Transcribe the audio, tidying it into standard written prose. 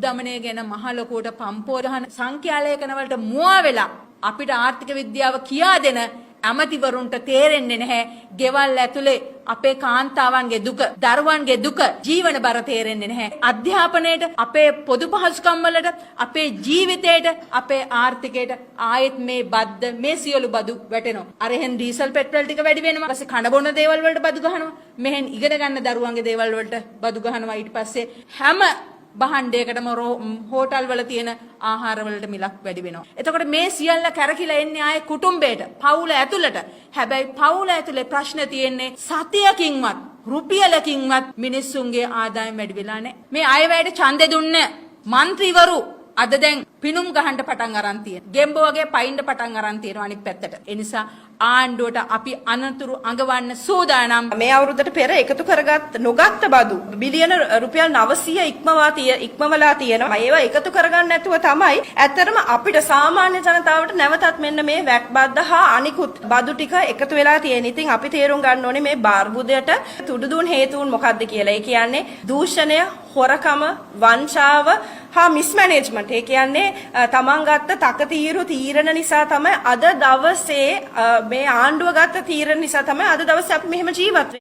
දමනය ගැන මහ ලොකුවට පම්පෝ ගහන සංඛ්‍යාලේඛන වලට මුවා වෙලා අපිට ආර්ථික විද්‍යාව කියා දෙන ඇමතිවරුන්ට තේරෙන්නේ නැහැ. ගෙවල් ඇතුලේ අපේ කාන්තාවන්ගේ දුක, දරුවන්ගේ දුක, ජීවන බර තේරෙන්නේ නැහැ. අධ්‍යාපනයේට, අපේ පොදු පහසුකම් වලට, අපේ ජීවිතයට, අපේ ආර්ථිකයට ආයෙත් මේ බද්ද, මේ සියලු බදු වැටෙනවා. අර එහෙන් ඩීසල් පෙට්‍රල් ටික වැඩි වෙනවා. ඊපස්සේ කන බොන දේවල් වලට බදු ගහනවා. මෙහෙන් ඉගෙන ගන්න දරුවන්ගේ දේවල් වලට බදු ගහනවා. ඊට පස්සේ හැම බහන්ඩයකටම හෝටල් වල තියෙන ආහාර වලට මිලක් වැඩි වෙනවා. එතකොට මේ සියල්ල කැරකිලා එන්නේ ආයේ කුටුම්බයට, පවුල ඇතුළට. හැබැයි පවුල ඇතුලේ ප්‍රශ්න තියෙන්නේ සතියකින්වත් රුපියලකින්වත් මිනිස්සුන්ගේ ආදායම් වැඩි වෙලා නැහැ. මේ අයවැයට ඡන්දෙ දුන්න മന്ത്രിවරු අද දැන් පිනුම් ගහන්න පටන් අරන් තියෙනවා. ගෙම්බෝ වගේ පයින්ඩ පටන් අරන් තියෙනවා අනිත් පැත්තට. ඒ නිසා ආණ්ඩුවට අපි අනතුරු අඟවන්න සූදානම්. මේ අවුරුද්දට පෙර එකතු කරගත් නොගත්ත බදු බිලියන රුපියල් 900 ඉක්මවලා තියෙනවා. ඒවා එකතු කරගන්න නැතුව තමයි ඇත්තටම අපිට සාමාන්‍ය ජනතාවට නැවතත් මෙන්න මේ වැක් බද්ද හා අනිකුත් බදු ටික එකතු වෙලා තියෙන. ඉතින් අපි තේරුම් ගන්න ඕනේ මේ බාර්බුදයට තුඩු දුන් හේතුන් මොකක්ද කියලා. ඒ කියන්නේ දූෂණය, හොරකම, වංචාව හා මිස්මැනේජ්මන්ට්. ඒ කියන්නේ තමන් ගත්ත තකතිරු තීරණ නිසා තමයි අද දවසේ මේ ආණ්ඩුව ගත්ත තීරණ නිසා තමයි අද දවසේ අපි මෙහෙම ජීවත් වෙන්නේ.